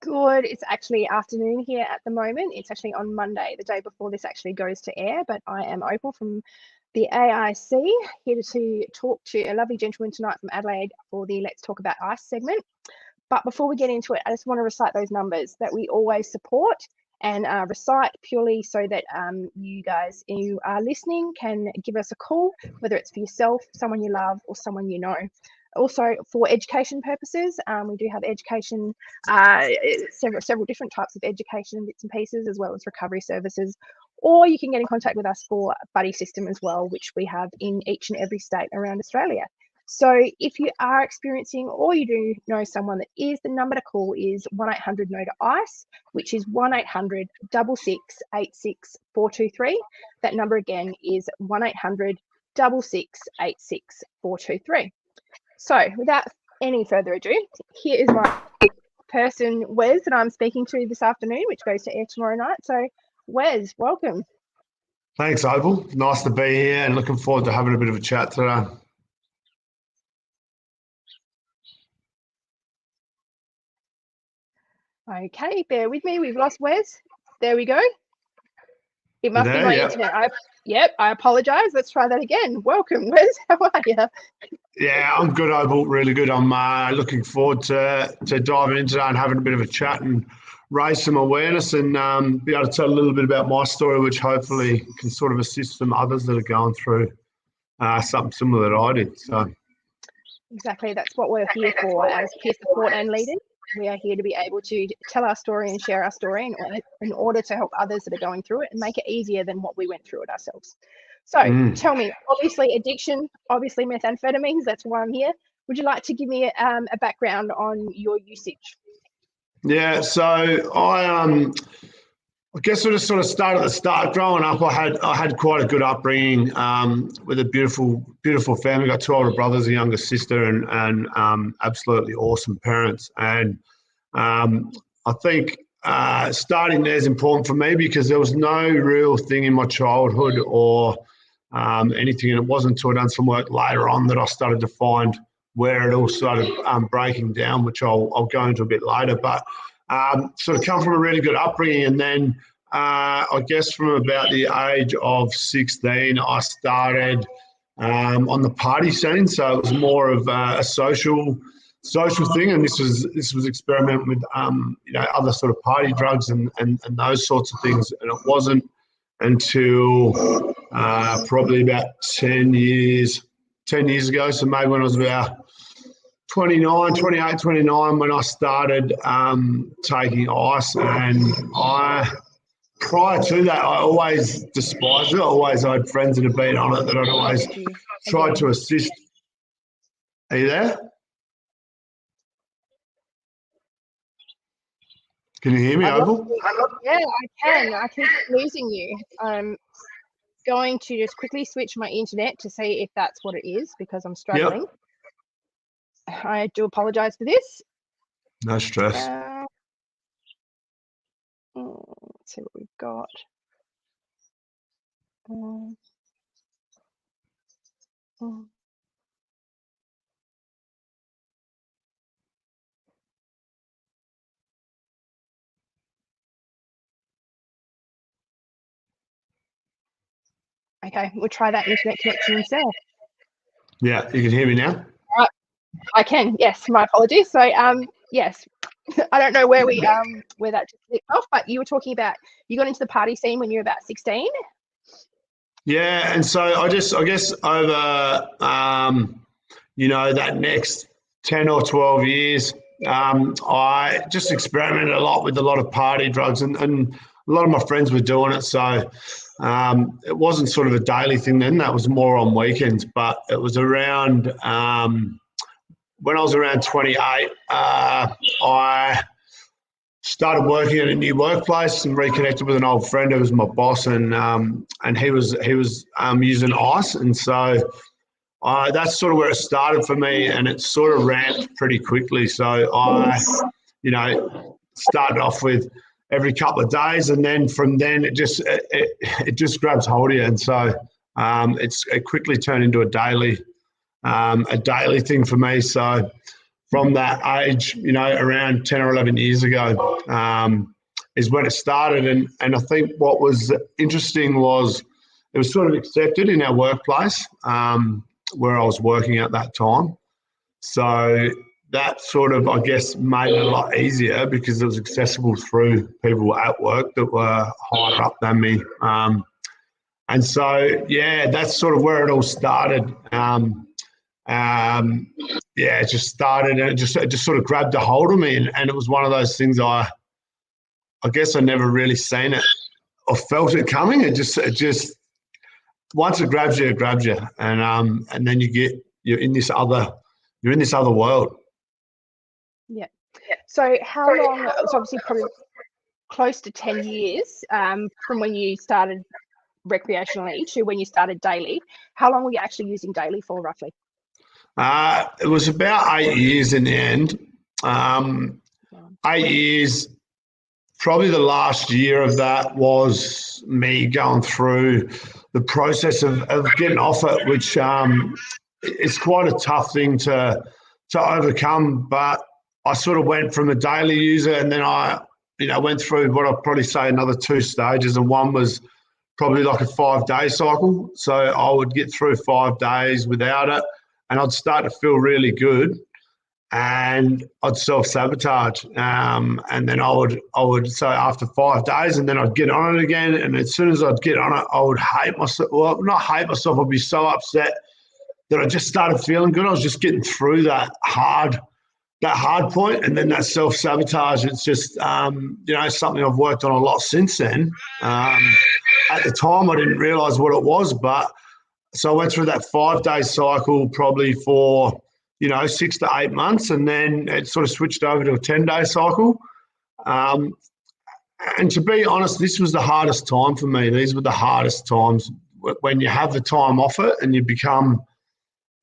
Good. It's actually afternoon here at the moment. It's actually on Monday, the day before this actually goes to air. But I am Opal from the AIC, here to talk to a lovely gentleman tonight from Adelaide for the Let's Talk About Ice segment. But before we get into it, I just want to recite those numbers that we always support and recite purely so that you guys who are listening can give us a call, whether it's for yourself, someone you love, or someone you know. Also, for education purposes, we do have education, several different types of education bits and pieces, as well as recovery services. Or you can get in contact with us for buddy system as well, which we have in each and every state around Australia. So if you are experiencing, or you do know someone that is, the number to call is 1-800-NO-TO-ICE, which is 1-800-668-6423. That number again is 1-800-668-6423. So without any further ado, here is my person, Wes, that I'm speaking to this afternoon, which goes to air tomorrow night. So Wes, welcome. Thanks, Opal. Nice to be here and looking forward to having a bit of a chat today. Okay, bear with me. We've lost Wes. There we go. It must be my internet. I apologise. Let's try that again. Welcome, Wes. How are you? Yeah, I'm good, Opal. Really good. I'm looking forward to diving into that and having a bit of a chat and raise some awareness and be able to tell a little bit about my story, which hopefully can sort of assist some others that are going through something similar that I did. So exactly, that's what we're here for as peer support and leaders. We are here to be able to tell our story and share our story in order to help others that are going through it and make it easier than what we went through it ourselves. So tell me, obviously addiction, obviously methamphetamines, that's why I'm here. Would you like to give me a background on your usage? Yeah, so I guess we'll just sort of start at the start. Growing up, I had quite a good upbringing with a beautiful family. Got two older brothers, a younger sister, and absolutely awesome parents. And I think starting there is important for me because there was no real thing in my childhood or anything, and it wasn't until I done some work later on that I started to find where it all started breaking down, which I'll go into a bit later. But sort of come from a really good upbringing, and then I guess from about the age of 16, I started on the party scene. So it was more of a social thing, and this was experimenting with other sort of party drugs and those sorts of things. And it wasn't until probably about 10 years ago, so maybe when I was about 28, 29, when I started taking ice. And prior to that, I always despised it. I always had friends that had been on it that I'd always tried to assist. Are you there? Can you hear me, Opal? Yeah, I can. I keep losing you. I'm going to just quickly switch my internet to see if that's what it is, because I'm struggling. Yep. I do apologise for this. No stress. Let's see what we've got. Okay, we'll try that internet connection instead. Yeah, you can hear me now? I can, yes, my apologies. So, yes, I don't know where that just slipped off, but you were talking about, you got into the party scene when you were about 16? Yeah, and so I guess over, that next 10 or 12 years, I just experimented a lot with a lot of party drugs, and a lot of my friends were doing it. So it wasn't sort of a daily thing then. That was more on weekends. But it was around when I was around 28, I started working at a new workplace and reconnected with an old friend who was my boss, and he was using ice, and so that's sort of where it started for me, and it sort of ramped pretty quickly. So I, started off with every couple of days, and then from then it just grabs hold of you, and so it quickly turned into a daily thing for me. So from that age, around 10 or 11 years ago, is when it started. And I think what was interesting was it was sort of accepted in our workplace where I was working at that time. So that sort of, I guess, made it a lot easier because it was accessible through people at work that were higher up than me. And so, yeah, that's sort of where it all started. It just started, and it just sort of grabbed a hold of me. And it was one of those things I guess I never really seen it or felt it coming. It just once it grabs you, it grabs you. And then you're in this other world. Yeah. So how long, it's obviously probably close to 10 years from when you started recreationally to when you started daily. How long were you actually using daily for, roughly? It was about 8 years in the end. 8 years. Probably the last year of that was me going through the process of getting off it, which it's quite a tough thing to overcome. But I sort of went from a daily user, and then I went through what I'd probably say another 2 stages, and one was probably like a 5-day cycle. So I would get through 5 days without it, and I'd start to feel really good. And I'd self-sabotage, and then I would so after 5 days, and then I'd get on it again, and as soon as I'd get on it, I would hate myself. Well, not hate myself, I'd be so upset that I just started feeling good. I was just getting through that hard point, and then that self-sabotage. It's just something I've worked on a lot since then. At the time, I didn't realise what it was, but so I went through that 5-day cycle probably for 6 to 8 months, and then it sort of switched over to a 10-day cycle. And to be honest, this was the hardest time for me. These were the hardest times when you have the time off it, and you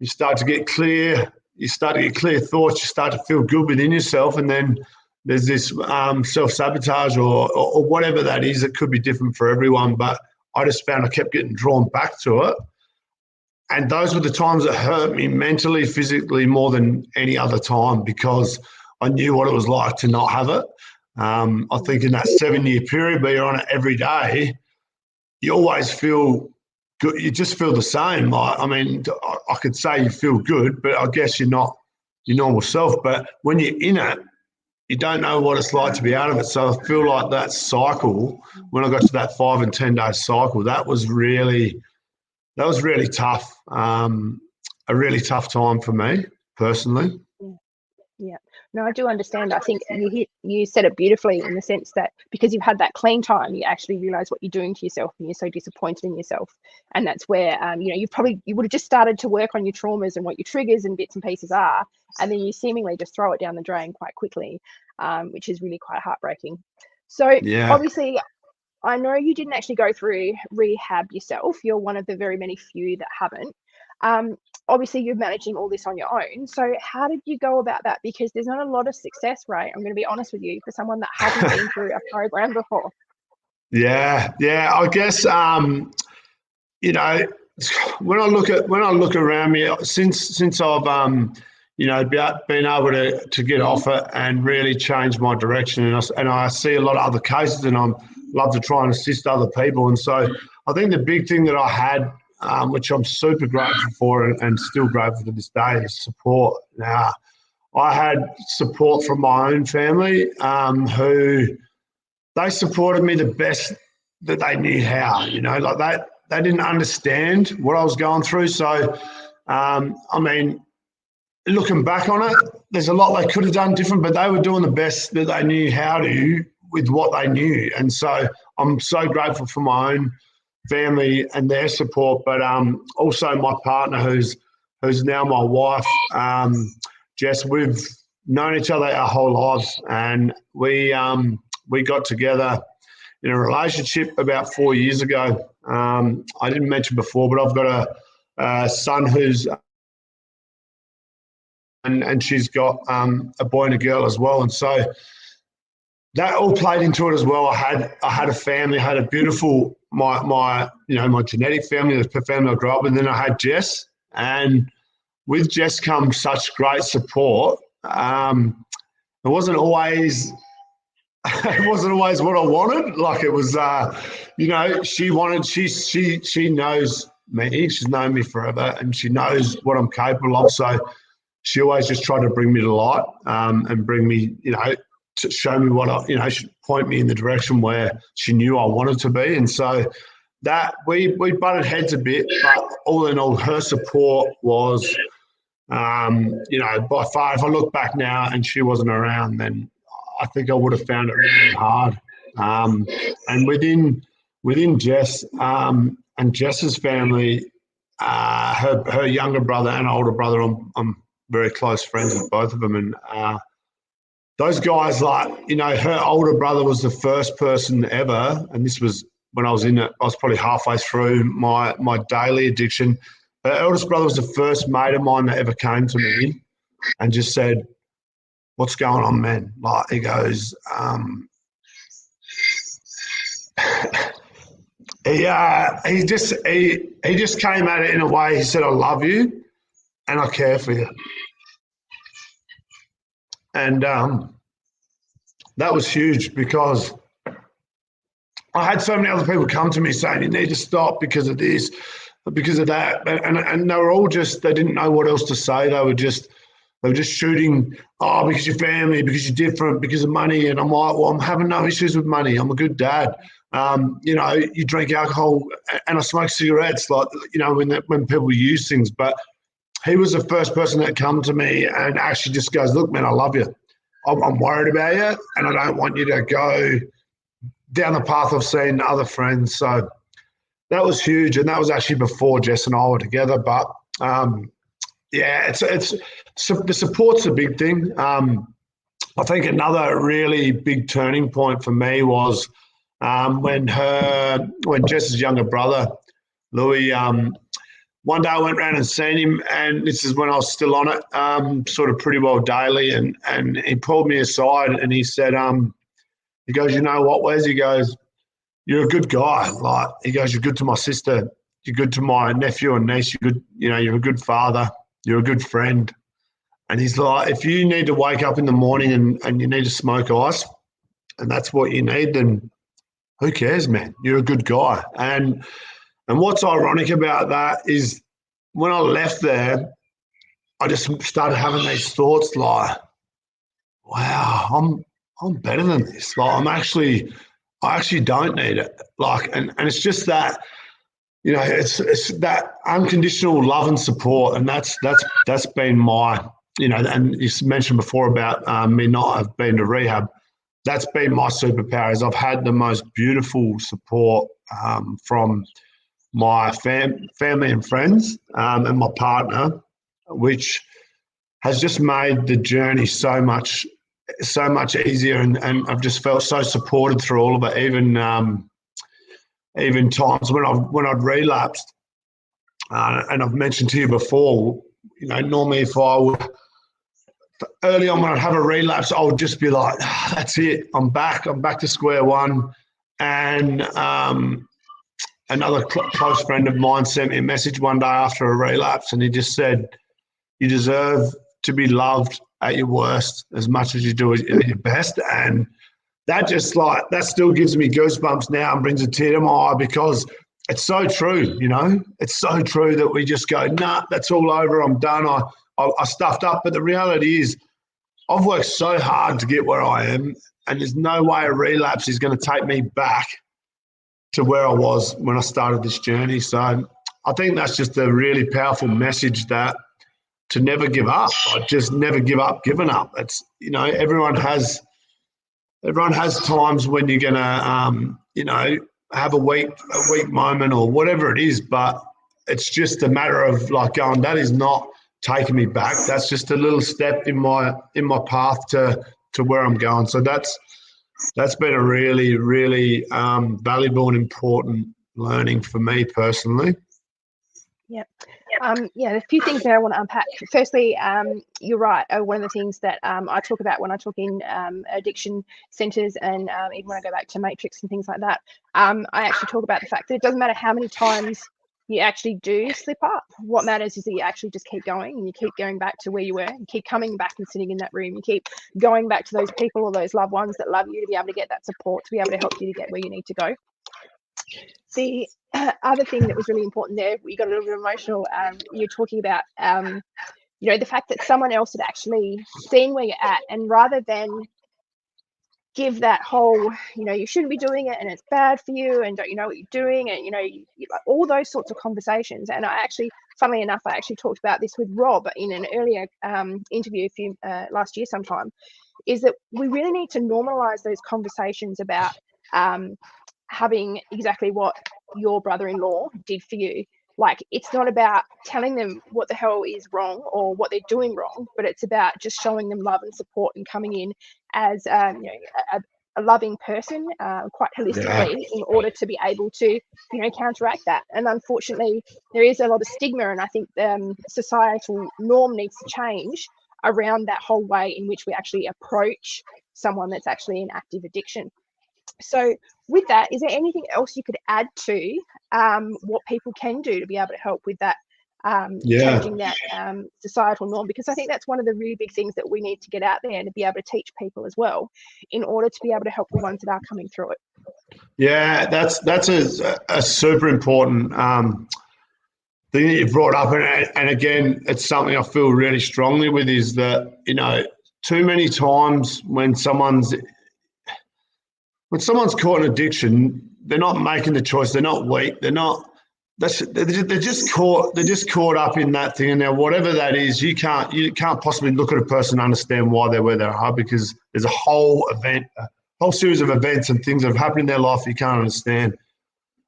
start to get clear. You start to get clear thoughts. You start to feel good within yourself, and then there's this self-sabotage or whatever that is. It could be different for everyone, but I just found I kept getting drawn back to it. And those were the times that hurt me mentally, physically, more than any other time, because I knew what it was like to not have it. I think in that 7-year period where you're on it every day, you always feel good. You just feel the same. I could say you feel good, but I guess you're not your normal self. But when you're in it, you don't know what it's like to be out of it. So I feel like that cycle, when I got to that 5 and 10-day cycle, that was really tough. A really tough time for me personally. Yeah. No, I do understand. I think you said it beautifully in the sense that because you've had that clean time, you actually realize what you're doing to yourself, and you're so disappointed in yourself. And that's where you would have just started to work on your traumas and what your triggers and bits and pieces are, and then you seemingly just throw it down the drain quite quickly, which is really quite heartbreaking. So obviously, I know you didn't actually go through rehab yourself. You're one of the very many few that haven't. Obviously, you're managing all this on your own. So how did you go about that? Because there's not a lot of success rate, I'm going to be honest with you, for someone that hasn't been through a program before. Yeah. I guess, when I look around me, since I've, been able to get off it and really change my direction, and I see a lot of other cases, and I'm love to try and assist other people. And so I think the big thing that I had, which I'm super grateful for and still grateful to this day, is support. Now, I had support from my own family who they supported me the best that they knew how, like that. They didn't understand what I was going through. So, looking back on it, there's a lot they could have done different, but they were doing the best that they knew how to with what they knew. And so I'm so grateful for my own family and their support, but also my partner who's now my wife, Jess. We've known each other our whole lives, and we got together in a relationship about 4 years ago. I didn't mention before, but I've got a son who's and she's got a boy and a girl as well, and so that all played into it as well. I had a family, I had a beautiful my genetic family, the family I grew up with, and then I had Jess, and with Jess comes such great support It wasn't always it wasn't always what I wanted. Like it was, you know, she knows me. She's known me forever, and she knows what I'm capable of. So she always just tried to bring me to light, and bring me, you know, to show me what I, you know, she'd point me in the direction where she knew I wanted to be. And so that we butted heads a bit, but all in all, her support was, you know, by far. If I look back now and she wasn't around, then I think I would have found it really hard. And within Jess, and Jess's family, her younger brother and older brother, I'm very close friends with both of them, and those guys, like, you know, her older brother was the first person ever, and this was when I was in it. I was probably halfway through my daily addiction. Her eldest brother was the first mate of mine that ever came to me and just said, "What's going on, man?" Like, he goes, he just came at it in a way. He said, "I love you and I care for you," and that was huge, because I had so many other people come to me saying, "You need to stop because of this, because of that," and they were all just, they didn't know what else to say. They were just shooting, "Oh, because you're family, because you're different, because of money." And I'm like, well, I'm having no issues with money. I'm a good dad. You know, you drink alcohol and I smoke cigarettes, like, you know, when people use things. But he was the first person that come to me and actually just goes, "Look, man, I love you. I'm worried about you, and I don't want you to go down the path of seeing other friends." So that was huge, and that was actually before Jess and I were together. But yeah, it's the support's a big thing. I think another really big turning point for me was when Jess's younger brother Louis, one day I went around and seen him, and this is when I was still on it, sort of pretty well daily, and he pulled me aside and he said, he goes, "You know what, Wes?" He goes, "You're a good guy." Like, he goes, "You're good to my sister. You're good to my nephew and niece. You're good. You know, you're a good father. You're a good friend." And he's like, "If you need to wake up in the morning and you need to smoke ice, and that's what you need, then who cares, man? You're a good guy." And what's ironic about that is when I left there, I just started having these thoughts like, wow, I'm better than this. Like, I actually don't need it. Like, and it's just that, you know, it's that unconditional love and support, and that's been my, you know, and you mentioned before about me not have been to rehab. That's been my superpower. Is I've had the most beautiful support from my family and friends, and my partner, which has just made the journey so much easier, and I've just felt so supported through all of it. Even times when I'd relapsed, and I've mentioned to you before, you know, normally if I would early on when I'd have a relapse, I would just be like, "That's it, I'm back to square one." And another close friend of mine sent me a message one day after a relapse, and he just said, "You deserve to be loved at your worst as much as you do at your best." And that just, like, that still gives me goosebumps now and brings a tear to my eye, because it's so true, you know. It's so true that we just go, "Nah, that's all over, I'm done, I stuffed up." But the reality is, I've worked so hard to get where I am, and there's no way a relapse is going to take me back to where I was when I started this journey. So I think that's just a really powerful message, that to never give up. Like, just never give up giving up. It's, you know, everyone has times when you're gonna you know, have a weak moment or whatever it is, but it's just a matter of, like, going, that is not taking me back. That's just a little step in my path to where I'm going. So that's been a really, really valuable and important learning for me personally. Yeah. Yeah, there's a few things that I want to unpack. Firstly, you're right. One of the things that I talk about when I talk in addiction centres, and even when I go back to Matrix and things like that, I actually talk about the fact that it doesn't matter how many times you actually do slip up. What matters is that you actually just keep going, and you keep going back to where you were, you keep coming back and sitting in that room, you keep going back to those people or those loved ones that love you to be able to get that support, to be able to help you to get where you need to go. The other thing that was really important there, we got a little bit emotional, you're talking about the fact that someone else had actually seen where you're at, and rather than give that whole, you shouldn't be doing it and it's bad for you and don't you know what you're doing, and all those sorts of conversations. And funnily enough, I actually talked about this with Rob in an earlier interview last year sometime, is that we really need to normalize those conversations about having exactly what your brother-in-law did for you. Like, it's not about telling them what the hell is wrong or what they're doing wrong, but it's about just showing them love and support and coming in as a loving person, quite holistically, in order to be able to counteract that. And unfortunately, there is a lot of stigma, and I think the societal norm needs to change around that whole way in which we actually approach someone that's actually in active addiction. So with that, is there anything else you could add to what people can do to be able to help with that, changing that societal norm? Because I think that's one of the really big things that we need to get out there and to be able to teach people as well, in order to be able to help the ones that are coming through it. Yeah, that's a super important thing that you've brought up. And again, it's something I feel really strongly with, is that, too many times when someone's caught in addiction, they're not making the choice. They're not weak. They're just caught up in that thing. And now, whatever that is, you can't possibly look at a person and understand why they're where they are, because there's a whole series of events and things that have happened in their life you can't understand.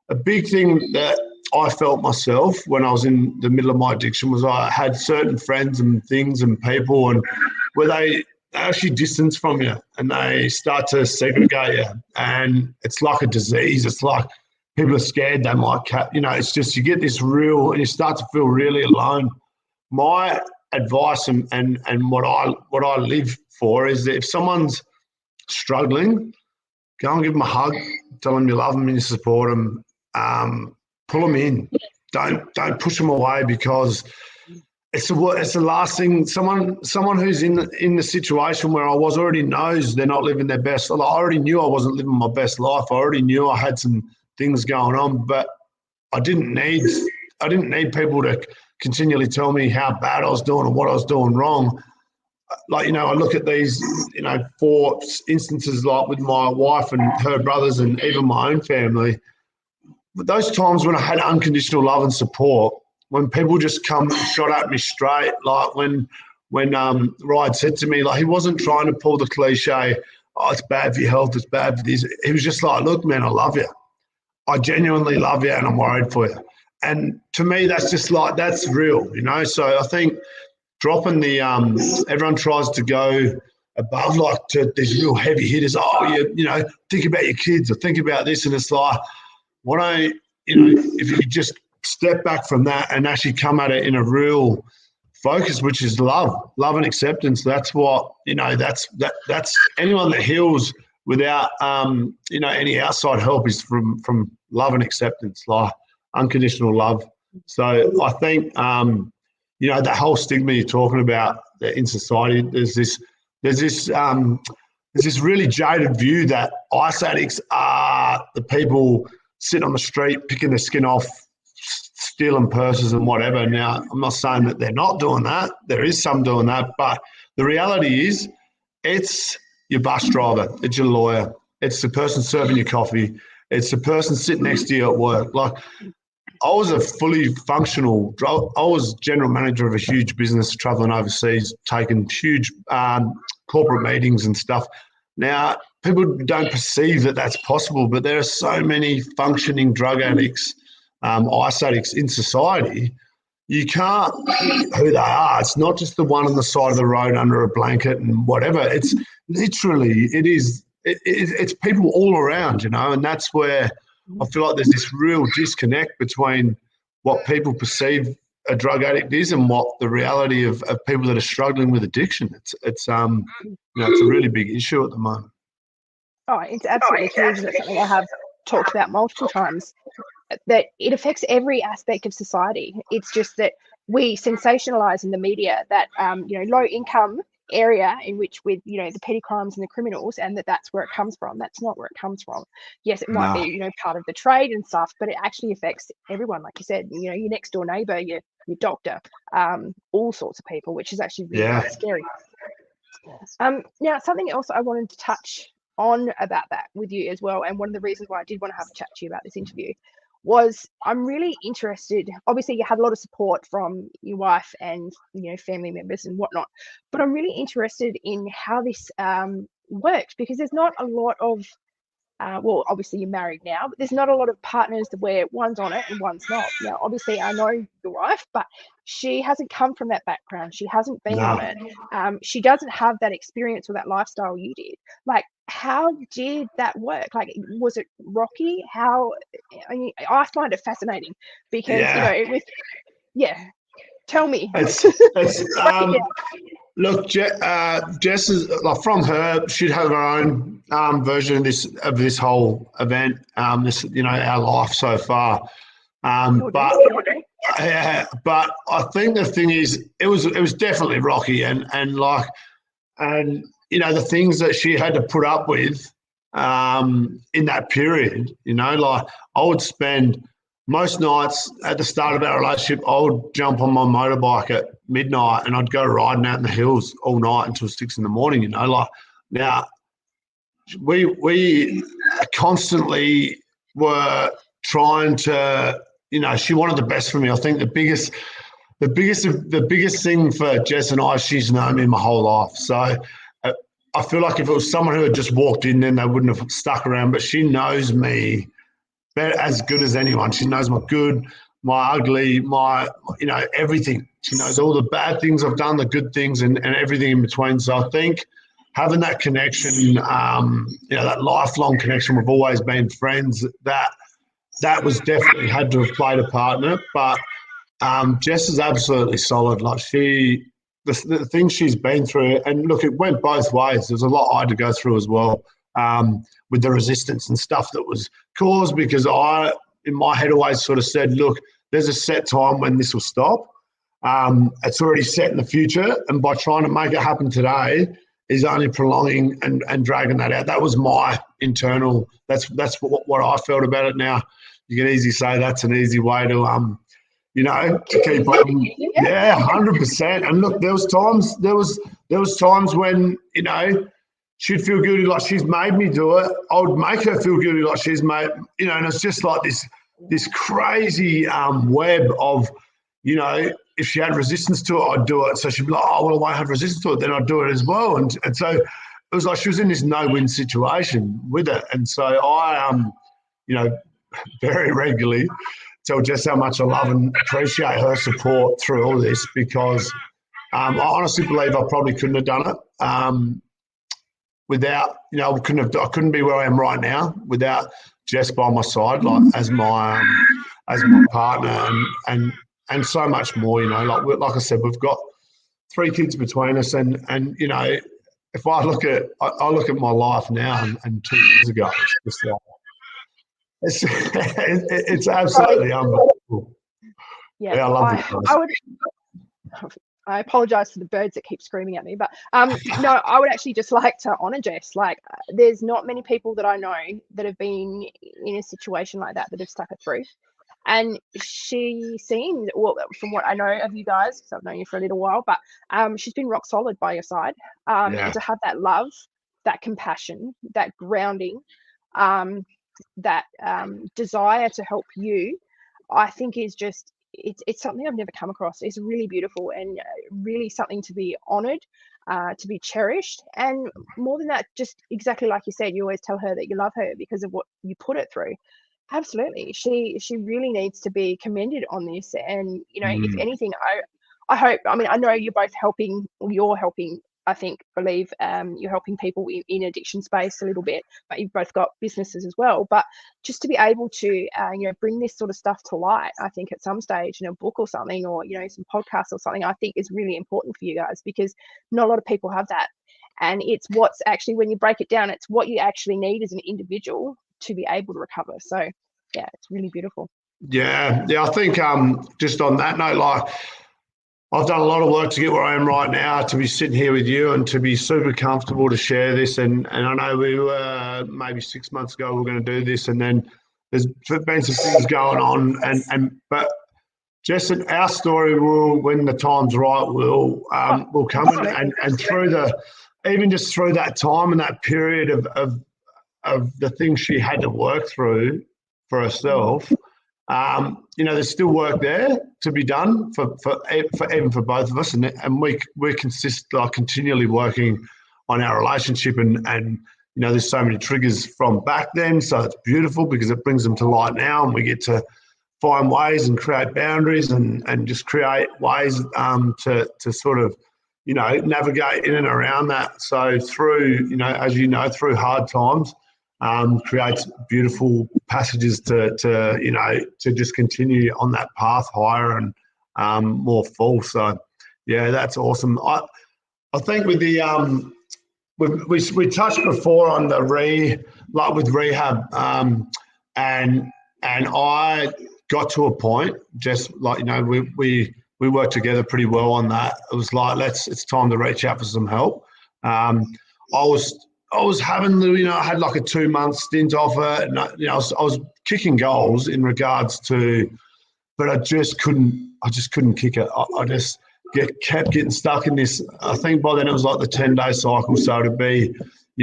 A big thing that I felt myself when I was in the middle of my addiction was I had certain friends and things and people, and where they actually distance from you and they start to segregate you, and it's like a disease. It's like people are scared they might it's just, you get this and you start to feel really alone. My advice and what I live for is that if someone's struggling, go and give them a hug, tell them you love them and you support them, pull them in, don't push them away, because it's the last thing. Someone who's in the situation where I was already knows they're not living their best. I already knew I wasn't living my best life. I already knew I had some things going on, but I didn't need people to continually tell me how bad I was doing or what I was doing wrong. Like, I look at these, 4 instances, like with my wife and her brothers and even my own family. But those times when I had unconditional love and support, when people just shot at me straight, like when Ryan said to me, like, he wasn't trying to pull the cliche, oh, it's bad for your health, it's bad for this. He was just like, look, man, I love you. I genuinely love you and I'm worried for you. And to me, that's just like, that's real, So I think dropping the everyone tries to go above, like, to these real heavy hitters. Oh, think about your kids or think about this, and it's like, why don't if you just step back from that and actually come at it in a real focus, which is love and acceptance. That's what that's anyone that heals without any outside help is from love and acceptance, like unconditional love. So I think that whole stigma you're talking about in society, there's this really jaded view that ice addicts are the people sitting on the street picking their skin off, stealing purses and whatever. Now, I'm not saying that they're not doing that. There is some doing that, but the reality is, it's your bus driver, it's your lawyer, it's the person serving your coffee, it's the person sitting next to you at work. Like, I was I was general manager of a huge business, traveling overseas, taking huge corporate meetings and stuff. Now, people don't perceive that that's possible, but there are so many functioning drug addicts, ice addicts in society. You can't who they are. It's not just the one on the side of the road under a blanket and whatever. It's literally, it's people all around, and that's where I feel like there's this real disconnect between what people perceive a drug addict is and what the reality of people that are struggling with addiction. It's a really big issue at the moment. Oh, it's absolutely huge. It's something I have talked about multiple times that it affects every aspect of society. It's just that we sensationalize in the media that low income area in which with the petty crimes and the criminals, and that's where it comes from. That's not where it comes from. Yes, it might be part of the trade and stuff, but it actually affects everyone, like you said, your next door neighbor, your doctor, all sorts of people, which is actually really quite scary. Now, something else I wanted to touch on about that with you as well, and one of the reasons why I did want to have a chat to you about this interview was I'm really interested. Obviously, you had a lot of support from your wife and family members and whatnot, but I'm really interested in how this worked, because there's not a lot of well, obviously you're married now, but there's not a lot of partners where one's on it and one's not. Now, obviously, I know your wife, but she hasn't come from that background. She hasn't been on it. She doesn't have that experience or that lifestyle you did. Like, how did that work? Like, was it rocky? I find it fascinating because, tell me. Look, Jess is like, from her. She'd have her own version of this whole event. Our life so far. But I think the thing is, it was definitely rocky, and the things that she had to put up with in that period. Like, I would spend most nights at the start of our relationship, I would jump on my motorbike at midnight and I'd go riding out in the hills all night until 6 a.m. Like, now we constantly were trying to, she wanted the best for me. I think the biggest thing for Jess and I, she's known me my whole life. So I feel like if it was someone who had just walked in, then they wouldn't have stuck around. But she knows me as good as anyone. She knows my good, my ugly, my everything. She knows all the bad things I've done, the good things, and everything in between. So I think having that connection, that lifelong connection, we've always been friends, that was definitely had to have played a part in it. But Jess is absolutely solid. Like, the things she's been through, and look, it went both ways. There's a lot I had to go through as well, with the resistance and stuff that was caused, because I, in my head, always sort of said, look, there's a set time when this will stop. It's already set in the future, and by trying to make it happen today is only prolonging and dragging that out. That was my internal. That's what I felt about it. Now, you can easily say that's an easy way to to keep on. Yeah, 100%. And look, there was times when she'd feel guilty like she's made me do it. I would make her feel guilty like she's made, and it's just like this crazy web of, if she had resistance to it, I'd do it. So she'd be like, oh, well, I won't have resistance to it, then I'd do it as well. And so it was like she was in this no-win situation with it. And so I, very regularly tell Jess how much I love and appreciate her support through all this, because I honestly believe I probably couldn't have done it without, I couldn't be where I am right now without Jess by my side, like as my partner, and so much more. Like I said, we've got 3 kids between us, and if I look at my life now and 2 years ago, it's just like, it's absolutely unbelievable. Yeah, I apologize for the birds that keep screaming at me, but no, I would actually just like to honor Jess. Like, there's not many people that I know that have been in a situation like that have stuck it through. And she seemed, well, from what I know of you guys, because I've known you for a little while, but she's been rock solid by your side. And to have that love, that compassion, that grounding, that desire to help you, I think is just, it's something I've never come across. It's really beautiful and really something to be honored, to be cherished. And more than that, just exactly like you said, you always tell her that you love her because of what you put it through. Absolutely. She really needs to be commended on this. And, if anything, I hope, I know you're both helping, I believe you're helping people in addiction space a little bit, but you've both got businesses as well. But just to be able to, bring this sort of stuff to light, I think at some stage in a book or something, or, some podcasts or something, I think is really important for you guys, because not a lot of people have that. And it's what's actually, when you break it down, it's what you actually need as an individual to be able to recover. So yeah, it's really beautiful. Yeah. I think just on that note, like I've done a lot of work to get where I am right now, to be sitting here with you and to be super comfortable to share this. And I know we were maybe 6 months ago we were going to do this, and then there's been some things going on, but just our story will, when the time's right, will come and through even just through that time and that period of the things she had to work through for herself. There's still work there to be done for even for both of us, and we're continually working on our relationship, and there's so many triggers from back then, so it's beautiful because it brings them to light now, and we get to find ways and create boundaries and just create ways to sort of navigate in and around that. So through as through hard times. Creates beautiful passages to just continue on that path higher and more full. So, yeah, that's awesome. I think with the we touched before on the with rehab, and I got to a point just like we worked together pretty well on that. It was like it's time to reach out for some help. I was having I had like a 2-month stint off it, and I was kicking goals in regards to, but I just couldn't kick it. I just kept getting stuck in this. I think by then it was like the 10-day cycle. So it'd be,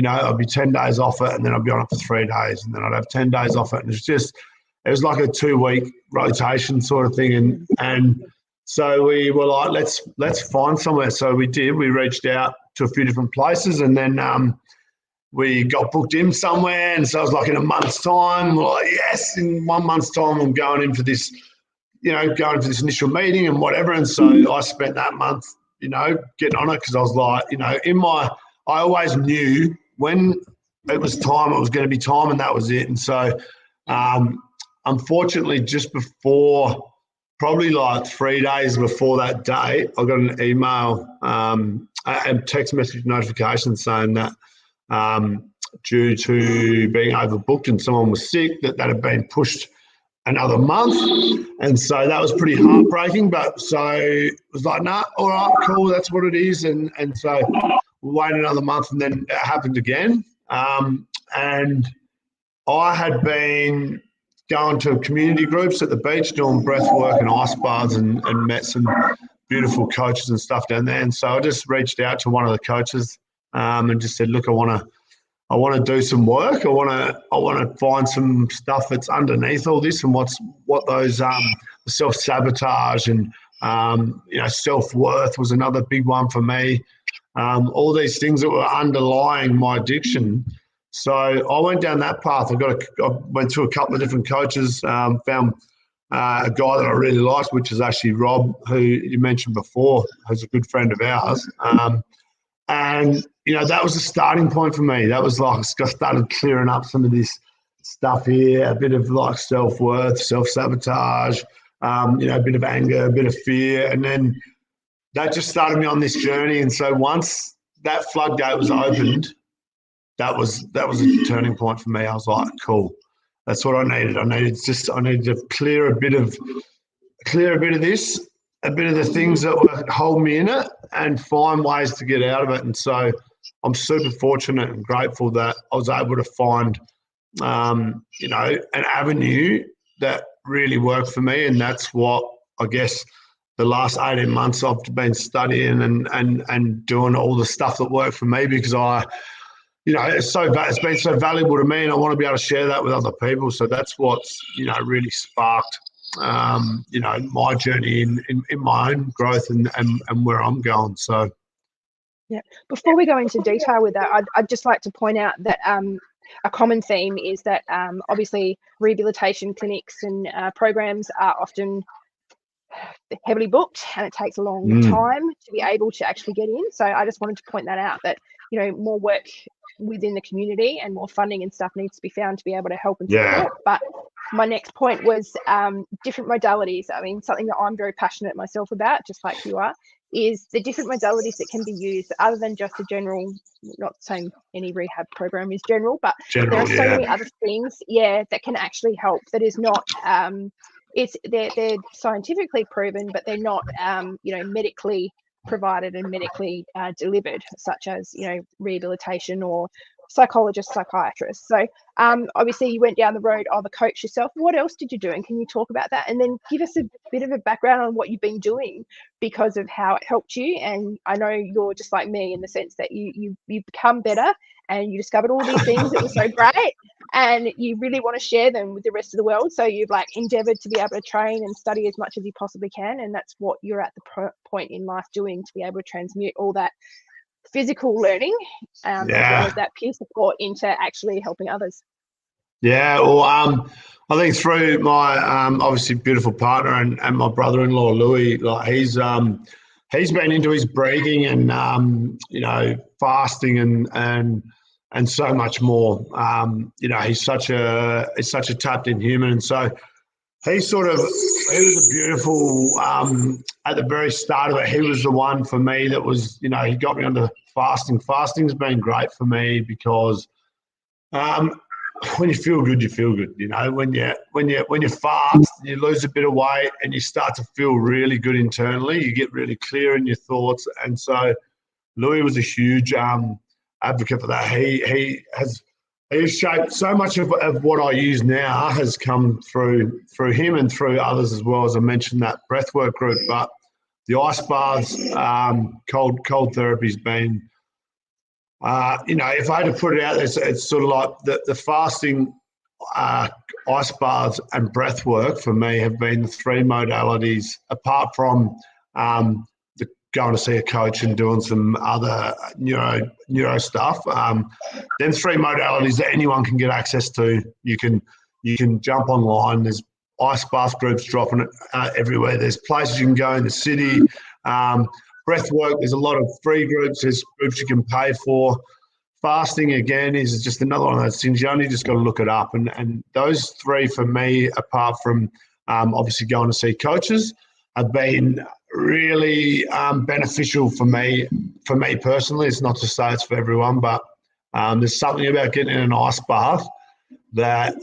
I'd be 10 days off it, and then I'd be on it for 3 days, and then I'd have 10 days off it. And it was like a 2-week rotation sort of thing. And so we were like, let's find somewhere. So we did. We reached out to a few different places, and then we got booked in somewhere, and so it was like in a month's time. We're like, yes, in 1 month's time, I'm going in for this, going for this initial meeting and whatever. And so I spent that month, getting on it because I was like, I always knew when it was time, it was going to be time, and that was it. And so, unfortunately, just before, probably like 3 days before that date, I got an email, a text message notification saying that, due to being overbooked and someone was sick, that had been pushed another month. And so that was pretty heartbreaking. But so it was like, nah, all right, cool, that's what it is. And so we waited another month, and then it happened again. And I had been going to community groups at the beach doing breath work and ice baths, and met some beautiful coaches and stuff down there. And so I just reached out to one of the coaches and just said, look, I want to do some work. I want to find some stuff that's underneath all this, and what those self-sabotage and self-worth was another big one for me. All these things that were underlying my addiction. So I went down that path. I went to a couple of different coaches, found a guy that I really liked, which is actually Rob, who you mentioned before, who's a good friend of ours. And, that was a starting point for me. That was like, I started clearing up some of this stuff here, a bit of like self-worth, self-sabotage, a bit of anger, a bit of fear. And then that just started me on this journey. And so once that floodgate was opened, that was a turning point for me. I was like, cool, that's what I needed. I needed to clear a bit of this, a bit of the things that would hold me in it, and find ways to get out of it. And so I'm super fortunate and grateful that I was able to find, an avenue that really worked for me. And that's what I guess the last 18 months I've been studying and doing all the stuff that worked for me, because it's been so valuable to me, and I want to be able to share that with other people. So that's what's, really sparked, my journey in my own growth and where I'm going. So, yeah. Before we go into detail with that, I'd just like to point out that a common theme is that obviously rehabilitation clinics and programs are often heavily booked, and it takes a long time to be able to actually get in. So I just wanted to point that out, that more work within the community and more funding and stuff needs to be found to be able to help and support. But my next point was different modalities. I mean, something that I'm very passionate myself about, just like you are, is the different modalities that can be used other than just a general, not saying any rehab program is general, but there are so many other things, that can actually help, that is not they're scientifically proven, but they're not medically provided and medically delivered, such as rehabilitation or psychologists, psychiatrists. So obviously you went down the road of a coach yourself. What else did you do, and can you talk about that, and then give us a bit of a background on what you've been doing because of how it helped you? And I know you're just like me in the sense that you become better and you discovered all these things that were so great, and you really want to share them with the rest of the world. So you've endeavored to be able to train and study as much as you possibly can, and that's what you're at the point in life doing, to be able to transmute all that physical learning as well as that peer support into actually helping others. Yeah, well, I think through my obviously beautiful partner and my brother-in-law Louis, he's been into his breathing and fasting and so much more. He's such a tapped-in human, and so he was a beautiful at the very start of it. He was the one for me that was he got me onto fasting. Fasting's been great for me because when you feel good, you feel good. When you fast, you lose a bit of weight and you start to feel really good internally. You get really clear in your thoughts, and so Louis was a huge advocate for that. He has shaped so much of what I use now has come through him and through others as well. As I mentioned, that breathwork group, but the ice baths, cold therapy's been. If I had to put it out, it's sort of like the fasting, ice baths, and breath work for me have been the three modalities, apart from going to see a coach and doing some other neuro stuff. Then three modalities that anyone can get access to. You can jump online. There's ice bath groups dropping everywhere. There's places you can go in the city. Breath work, there's a lot of free groups. There's groups you can pay for. Fasting, again, is just another one of those things. You only just got to look it up. And those three, for me, apart from obviously going to see coaches, have been really beneficial for me personally. It's not to say it's for everyone, but there's something about getting in an ice bath that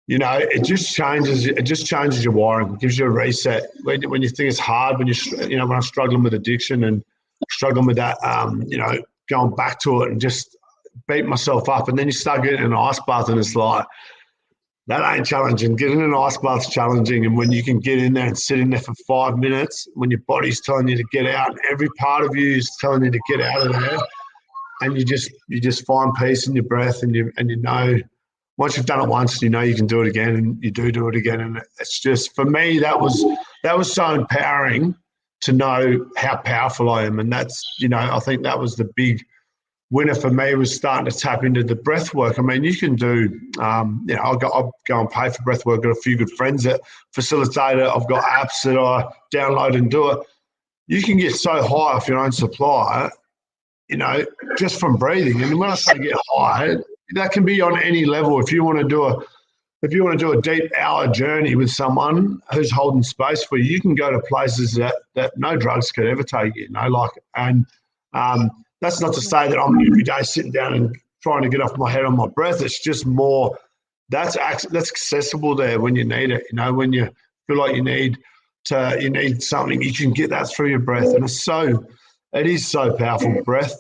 it just changes your wiring, gives you a reset. When you think it's hard, when I'm struggling with addiction and struggling with that, going back to it and just beat myself up, and then you start getting in an ice bath and it's like, that ain't challenging. Getting in an ice bath's challenging, and when you can get in there and sit in there for 5 minutes, when your body's telling you to get out, and every part of you is telling you to get out of there, and you just find peace in your breath, and you know. Once you've done it once, you can do it again, and you do it again. And it's just, for me, that was so empowering to know how powerful I am. And that's, I think that was the big winner for me, was starting to tap into the breath work. I mean, you can do, I'll go and pay for breath work. I've got a few good friends that facilitate it. I've got apps that I download and do it. You can get so high off your own supply, just from breathing. And when I say get high, that can be on any level. If you want to do a deep hour journey with someone who's holding space for you, you can go to places that no drugs could ever take you. That's not to say that I'm every day sitting down and trying to get off my head on my breath. It's just more that's accessible there when you need it. When you feel like you need something, you can get that through your breath, and it is so powerful. Breath.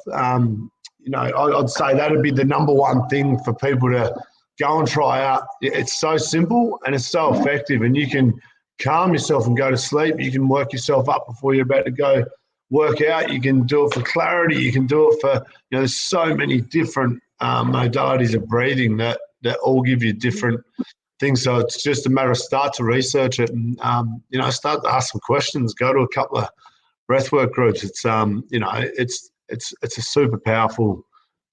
I'd say that'd be the number one thing for people to go and try out. It's so simple and it's so effective, and you can calm yourself and go to sleep. You can work yourself up before you're about to go work out. You can do it for clarity. You can do it for, there's so many different modalities of breathing that all give you different things. So it's just a matter of start to research it and, start to ask some questions, go to a couple of breathwork groups. It's, it's a super powerful.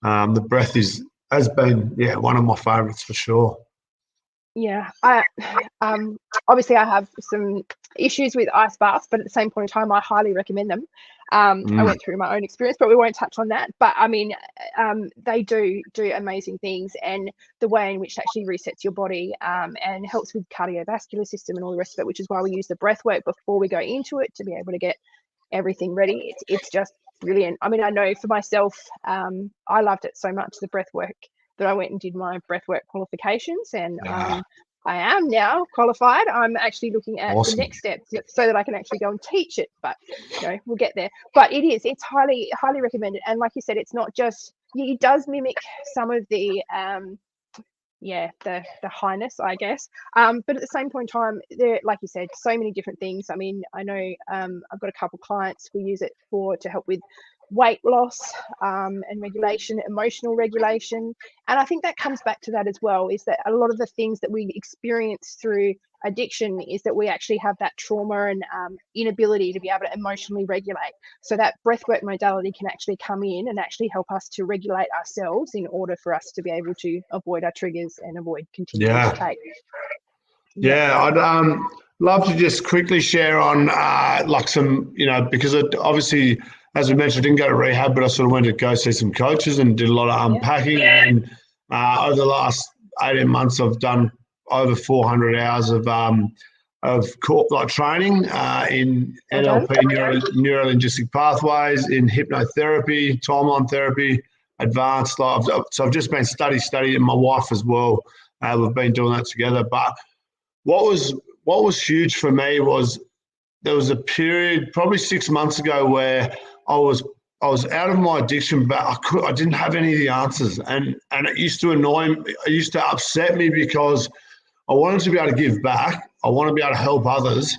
The breath has been one of my favourites for sure. Yeah, I obviously I have some issues with ice baths, but at the same point in time, I highly recommend them. I went through my own experience, but we won't touch on that. But I mean, they do amazing things, and the way in which it actually resets your body and helps with cardiovascular system and all the rest of it, which is why we use the breath work before we go into it to be able to get everything ready. It's just brilliant. I mean, I know for myself, I loved it so much, the breath work, that I went and did my breathwork qualifications, and I am now qualified. I'm actually looking at Awesome. the next steps so that I can actually go and teach it. But we'll get there. But it's highly recommended. And like you said, it's not just, it does mimic some of the the highness, I guess. But at the same point in time, there, like you said, so many different things. I mean, I know I've got a couple clients who use it to help with weight loss and regulation, emotional regulation. And I think that comes back to that as well, is that a lot of the things that we experience through addiction is that we actually have that trauma and inability to be able to emotionally regulate. So that breathwork modality can actually come in and actually help us to regulate ourselves in order for us to be able to avoid our triggers and avoid continuing to take. Yeah, I'd love to just quickly share on like some, because it obviously, as we mentioned, I didn't go to rehab, but I sort of went to go see some coaches and did a lot of unpacking. And over the last 18 months, I've done over 400 hours of training in NLP, neuro-linguistic pathways, in hypnotherapy, timeline therapy, advanced life. So I've just been studying, my wife as well. We've been doing that together. But what was huge for me was there was a period probably 6 months ago where I was out of my addiction, but I didn't have any of the answers, and it used to annoy me. It used to upset me because I wanted to be able to give back. I want to be able to help others,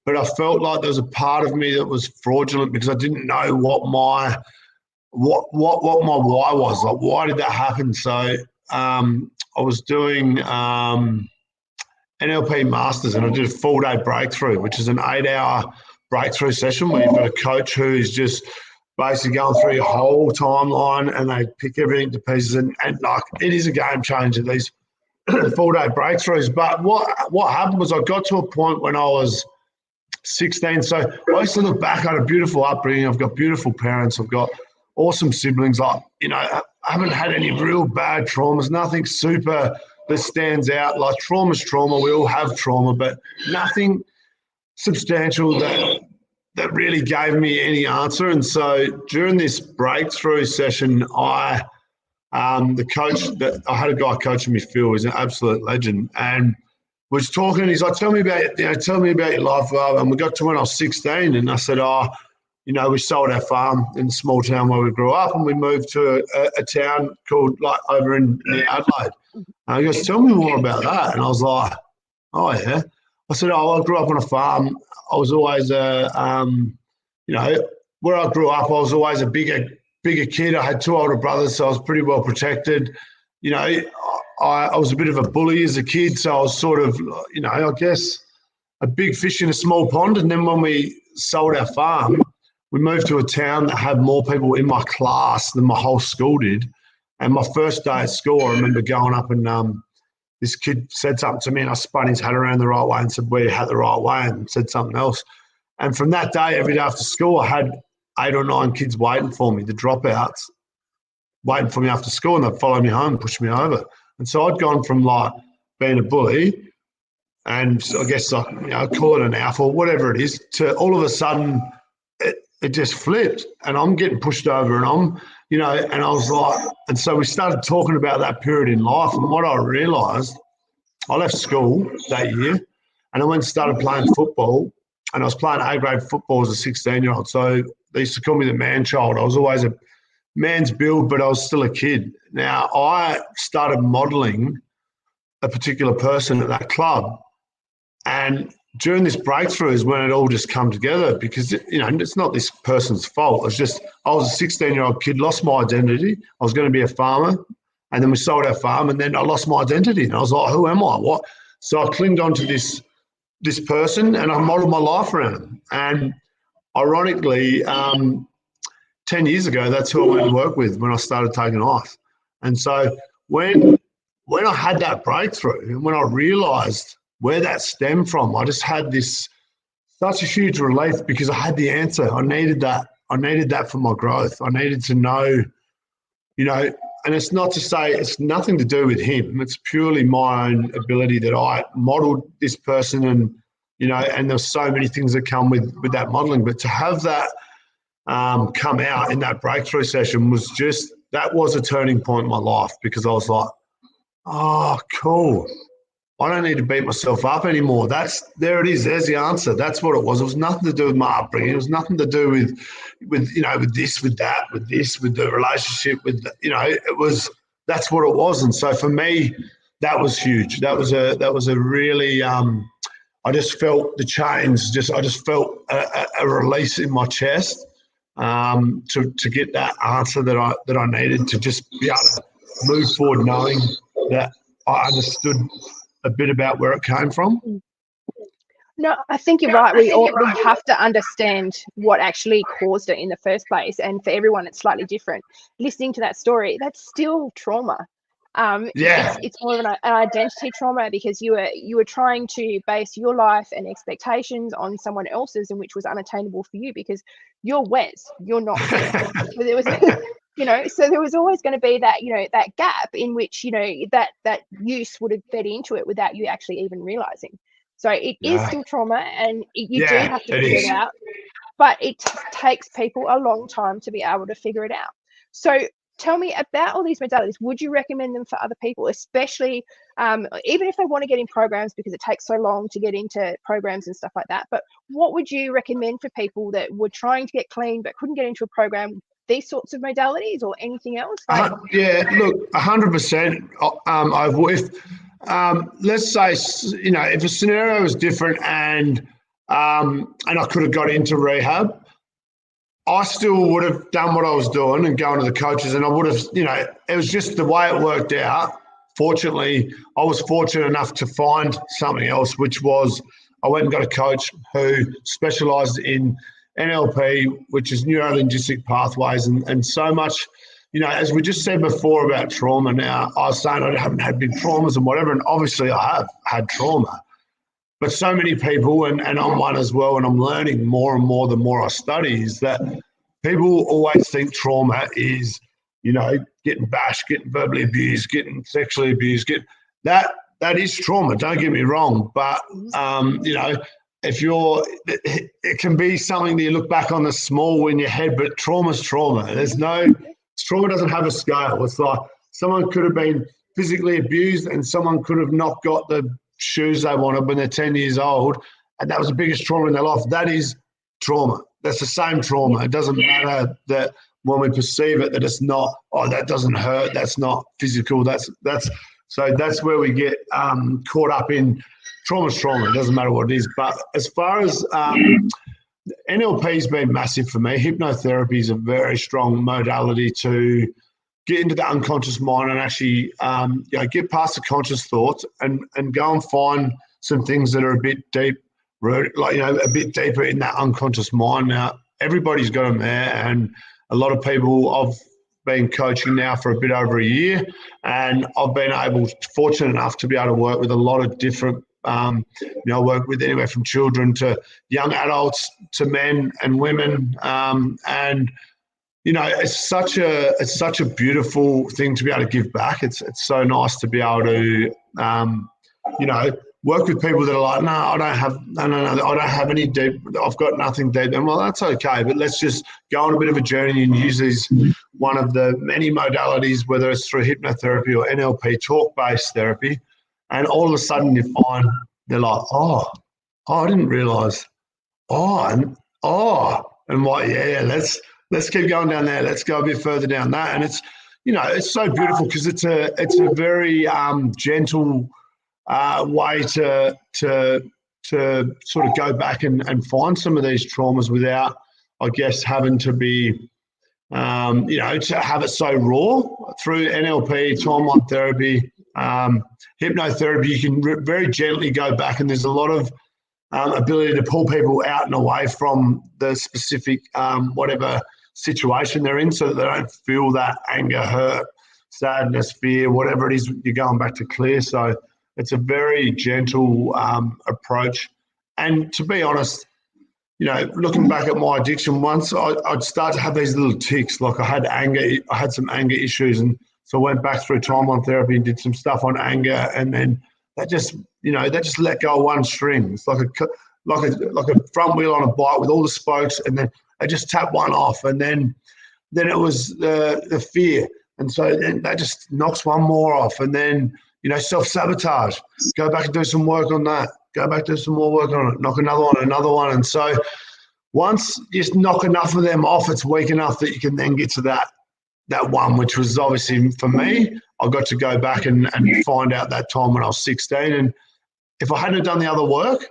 but I felt like there was a part of me that was fraudulent because I didn't know what my why was. Like, why did that happen? So I was doing NLP Masters, and I did a 4-day breakthrough, which is an 8-hour breakthrough session where you've got a coach who's just basically going through your whole timeline, and they pick everything to pieces. And like, it is a game changer, these 4-day breakthroughs. But what happened was I got to a point when I was 16. So I used to look back, I had a beautiful upbringing. I've got beautiful parents. I've got awesome siblings. I haven't had any real bad traumas, nothing super that stands out. Like, trauma's trauma. We all have trauma, but nothing substantial that really gave me any answer. And so during this breakthrough session, the coach that I had, a guy coaching me, Phil, is an absolute legend, and was talking. He's like, tell me about your life, and we got to when I was 16, and I said, we sold our farm in a small town where we grew up, and we moved to a town called, like, over near Adelaide. And he goes, tell me more about that. And I was like, oh yeah. I said, I grew up on a farm. I was always where I grew up, I was always a bigger kid. I had 2 older brothers, so I was pretty well protected. I was a bit of a bully as a kid, so I was sort of, I guess a big fish in a small pond. And then when we sold our farm, we moved to a town that had more people in my class than my whole school did. And my first day at school, I remember going up and this kid said something to me, and I spun his hat around the right way and said, "Wear your hat the right way," and said something else. And from that day, every day after school, I had 8 or 9 kids waiting for me, the dropouts, waiting for me after school, and they'd follow me home and push me over. And so I'd gone from, like, being a bully, and so I guess, call it an alpha or whatever it is, to all of a sudden it just flipped, and I'm getting pushed over, and I'm, and I was like, and so we started talking about that period in life. And what I realised, I left school that year and I went and started playing football, and I was playing A-grade football as a 16-year-old. So they used to call me the man child. I was always a man's build, but I was still a kid. Now, I started modelling a particular person at that club, and during this breakthrough is when it all just come together, because, it's not this person's fault. It's just, I was a 16-year-old kid, lost my identity. I was going to be a farmer, and then we sold our farm, and then I lost my identity. And I was like, who am I? What? So I clinged on to this person, and I modeled my life around him. And ironically, 10 years ago, that's who I went to work with when I started taking ice. And so when I had that breakthrough, and when I realised where that stemmed from, I just had such a huge relief, because I had the answer. I needed that for my growth. I needed to know, and it's not to say, it's nothing to do with him. It's purely my own ability that I modelled this person, and, and there's so many things that come with that modelling. But to have that come out in that breakthrough session that was a turning point in my life, because I was like, oh, cool. I don't need to beat myself up anymore. There it is. There's the answer. That's what it was. It was nothing to do with my upbringing. It was nothing to do with this, with that, with this, with the relationship, that's what it was. And so for me, that was huge. That was a really, I just felt the change. I just felt a release in my chest to get that answer that I needed to just be able to move forward, knowing that I understood a bit about where it came from. No, I think you're right. We have to understand what actually caused it in the first place, and for everyone, it's slightly different. Listening to that story, that's still trauma. It's more of an identity trauma, because you were trying to base your life and expectations on someone else's, and which was unattainable for you because you're Wes, you're not here. So there was, so there was always going to be that, that gap in which, that use would have fed into it without you actually even realizing. So it is still trauma, and you do have to figure it out, but it takes people a long time to be able to figure it out. So tell me about all these modalities. Would you recommend them for other people, especially even if they want to get in programs, because it takes so long to get into programs and stuff like that? But what would you recommend for people that were trying to get clean but couldn't get into a program, these sorts of modalities or anything else? Look, 100%. Let's say, if a scenario was different and I could have got into rehab, I still would have done what I was doing and going to the coaches, and I would have, it was just the way it worked out. Fortunately, I was fortunate enough to find something else, which was I went and got a coach who specialised in NLP, which is neuro-linguistic pathways, and so much, as we just said before about trauma. Now, I was saying I haven't had big traumas and whatever, and obviously I have had trauma. But so many people, and I'm one as well, and I'm learning more and more the more I study, is that people always think trauma is, getting bashed, getting verbally abused, getting sexually abused. That is trauma, don't get me wrong. But, it can be something that you look back on that's small in your head, but trauma's trauma. Trauma doesn't have a scale. It's like someone could have been physically abused and someone could have not got the shoes they wanted when they're 10 years old, and that was the biggest trauma in their life. That is trauma. That's the same trauma. It doesn't matter that when we perceive it that it's not, that doesn't hurt, that's not physical, that's where we get caught up in trauma's trauma. It doesn't matter what it is. But as far as NLP's been massive for me. Hypnotherapy is a very strong modality to get into the unconscious mind and actually get past the conscious thoughts and go and find some things that are a bit deep, a bit deeper in that unconscious mind. Now, everybody's got them there, and a lot of people, I've been coaching now for a bit over a year, and I've been fortunate enough to be able to work with a lot of different work with anywhere from children to young adults to men and women, and it's such a beautiful thing to be able to give back. It's so nice to be able to work with people that are like, I don't have any deep. I've got nothing deep. And well, that's okay, but let's just go on a bit of a journey and use these one of the many modalities, whether it's through hypnotherapy or NLP, talk-based therapy. And all of a sudden you find they're like, I didn't realise. And what? Yeah, let's keep going down there. Let's go a bit further down that. And it's, it's so beautiful because it's a very gentle way to sort of go back and find some of these traumas without, I guess, having to be, to have it so raw. Through NLP, timeline therapy, hypnotherapy, you can very gently go back, and there's a lot of ability to pull people out and away from the specific whatever situation they're in, so that they don't feel that anger, hurt, sadness, fear, whatever it is, you're going back to clear. So it's a very gentle approach. And to be honest, looking back at my addiction, once I'd start to have these little tics, like I had some anger issues, and so I went back through timeline therapy and did some stuff on anger, and then that just let go of one string. It's like a front wheel on a bike with all the spokes, and then I just tapped one off, and then it was the fear, and so then that just knocks one more off, and then self-sabotage. Go back and do some work on that. Go back, do some more work on it. Knock another one. And so once you knock enough of them off, it's weak enough that you can then get to that one, which was obviously for me. I got to go back and find out that time when I was 16. And if I hadn't done the other work,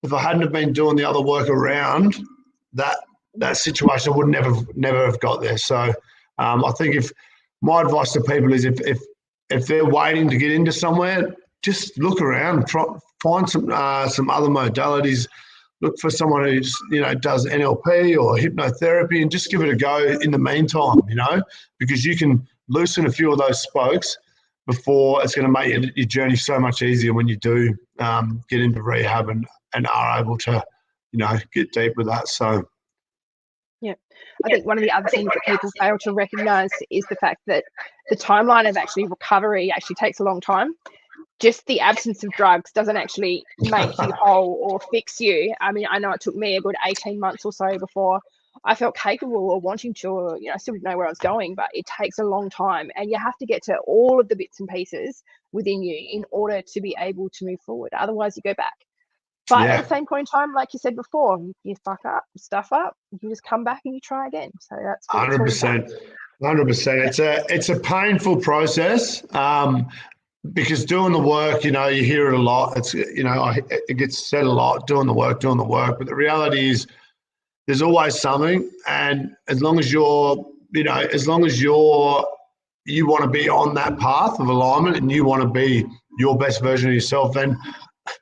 if I hadn't have been doing the other work around that situation, I would never have got there. So I think if my advice to people is if they're waiting to get into somewhere, just look around, find some other modalities. Look for someone who does NLP or hypnotherapy, and just give it a go in the meantime. Because you can loosen a few of those spokes before it's going to make your journey so much easier when you do get into rehab and are able to get deep with that. So yeah, I think one of the other things that people fail to recognise is the fact that the timeline of recovery actually takes a long time. Just the absence of drugs doesn't actually make you whole or fix you. I mean, I know it took me a good 18 months or so before I felt capable or wanting to, or, I still didn't know where I was going, but it takes a long time, and you have to get to all of the bits and pieces within you in order to be able to move forward. Otherwise you go back. But at the same point in time, like you said before, you stuff up, you just come back and you try again. So that's 100%. 100%. It's a painful process. Because doing the work, you hear it a lot. It's, it gets said a lot, doing the work. But the reality is there's always something. And as long as you want to be on that path of alignment and you want to be your best version of yourself, then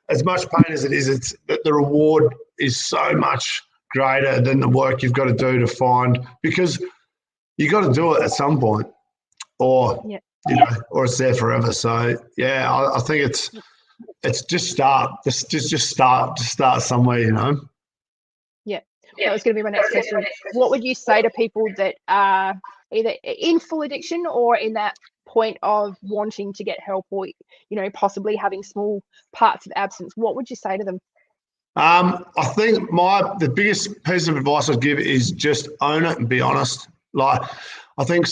as much pain as it is, it's the reward is so much greater than the work you've got to do to find, because you got to do it at some point, or or it's there forever. So yeah, I think it's just start somewhere. Yeah, that was going to be my next question. What would you say to people that are either in full addiction or in that point of wanting to get help, or possibly having small parts of absence? What would you say to them? I think the biggest piece of advice I'd give is just own it and be honest. Like, I think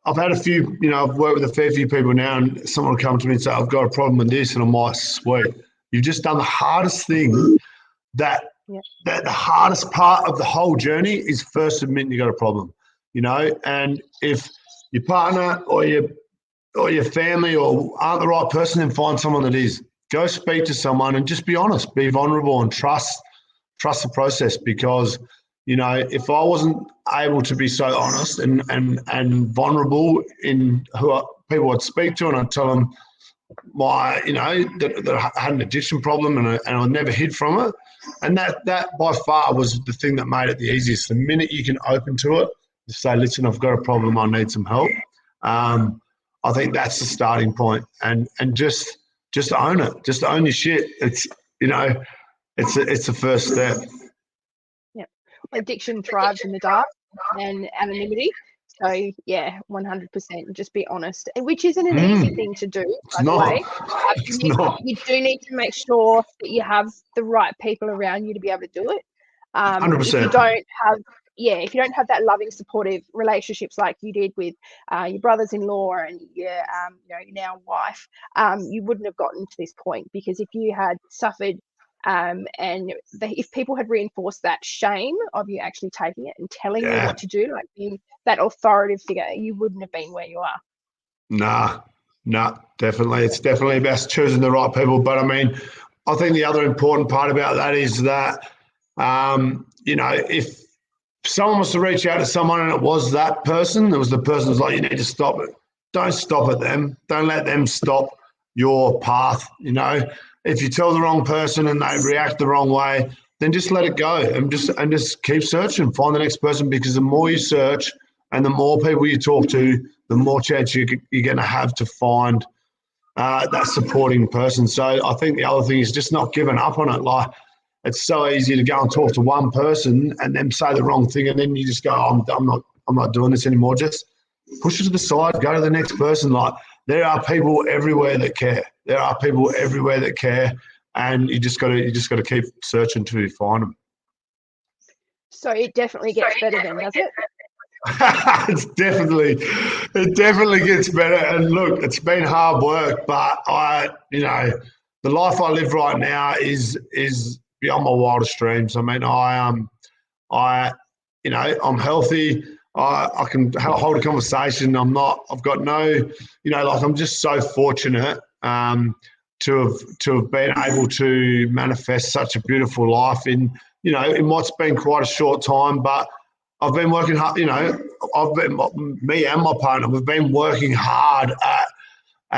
I've had a few, I've worked with a fair few people now, and someone will come to me and say, I've got a problem with this, and I'm like, sweet, you've just done the hardest thing. That the hardest part of the whole journey is first admitting you got a problem, and if your partner or your family aren't the right person, then find someone that is. Go speak to someone and just be honest, be vulnerable, and trust the process. Because if I wasn't able to be so honest and vulnerable in people I'd speak to, and I'd tell them that I had an addiction problem and I never hid from it, and that by far was the thing that made it the easiest. The minute you can open to it, to say, listen, I've got a problem, I need some help. I think that's the starting point, and just own it, just own your shit. It's it's the first step. Addiction thrives in the dark and anonymity. So yeah, 100%. Just be honest, which isn't an easy thing to do. By the way, you do need to make sure that you have the right people around you to be able to do it. 100%. If you don't have that loving, supportive relationships like you did with your brothers-in-law and your now wife, you wouldn't have gotten to this point. Because if you had suffered, if people had reinforced that shame of you actually taking it and telling you what to do, like being that authoritative figure, you wouldn't have been where you are. Nah, definitely. It's definitely best choosing the right people. But I mean, I think the other important part about that is that, if someone was to reach out to someone and it was that person, it was the person who's like, you need to stop it. Don't stop at them. Don't let them stop your path. If you tell the wrong person and they react the wrong way, then just let it go and just keep searching. Find the next person, because the more you search and the more people you talk to, the more chance you're going to have to find that supporting person. So I think the other thing is just not giving up on it. Like, it's so easy to go and talk to one person and then say the wrong thing, and then you just go, I'm not doing this anymore. Just push it to the side, go to the next person. Like, there are people everywhere that care. And you just got to keep searching until you find them. So it definitely gets better then, does it? It definitely gets better. And look, it's been hard work, but the life I live right now is beyond my wildest dreams. I mean, I'm healthy. I can hold a conversation. I've got no, I'm just so fortunate to have been able to manifest such a beautiful life in what's been quite a short time, but I've been working hard. Me and my partner, we've been working hard at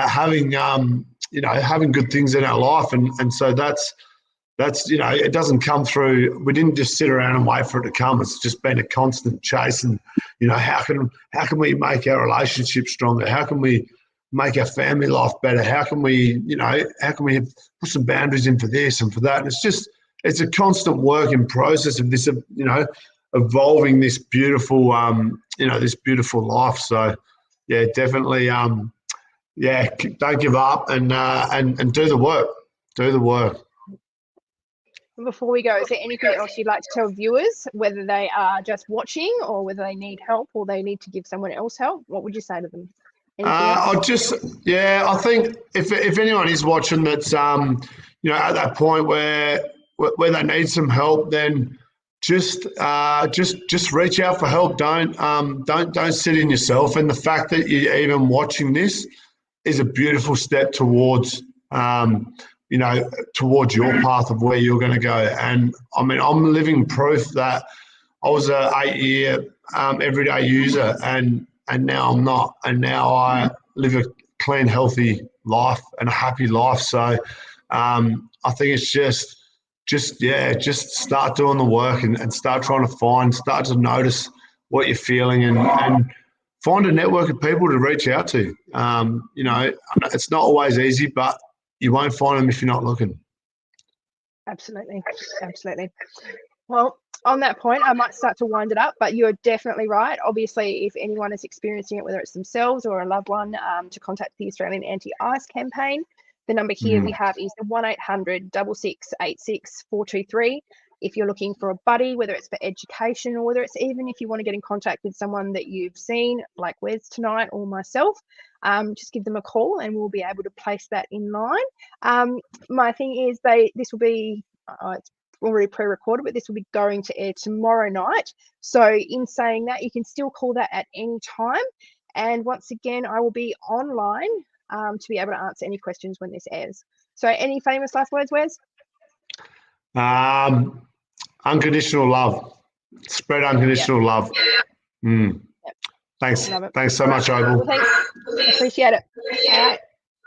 having having good things in our life, and so that's it doesn't come through. We didn't just sit around and wait for it to come. It's just been a constant chase, and how can we make our relationship stronger? How can we make our family life better? How can we put some boundaries in for this and for that? And it's a constant work in process of this, evolving this beautiful this beautiful life. So yeah, definitely don't give up and do the work. Do the work. Before we go, is there anything else you'd like to tell viewers, whether they are just watching or whether they need help or they need to give someone else help? What would you say to them? I think if anyone is watching that's at that point where they need some help, then just reach out for help. Don't sit in yourself. And the fact that you're even watching this is a beautiful step towards towards your path of where you're going to go. And I mean, I'm living proof that I was a 8-year everyday user, and now I'm not. And now I live a clean, healthy life and a happy life. So I think it's just start doing the work and start trying to start to notice what you're feeling and find a network of people to reach out to. It's not always easy, but you won't find them if you're not looking. Absolutely. Well, on that point, I might start to wind it up, but you're definitely right. Obviously, if anyone is experiencing it, whether it's themselves or a loved one, to contact the Australian Anti-Ice campaign. The number here we have is the 1800 6686 423. If you're looking for a buddy, whether it's for education or whether it's even if you want to get in contact with someone that you've seen, like Wes tonight or myself, just give them a call and we'll be able to place that in line. My thing is this will be, it's already pre-recorded, but this will be going to air tomorrow night. So in saying that, you can still call that at any time. And once again, I will be online to be able to answer any questions when this airs. So any famous last words, Wes? Unconditional love. Spread unconditional love. Thanks. Thanks so much, Opal. Well, thanks. Appreciate it. All right.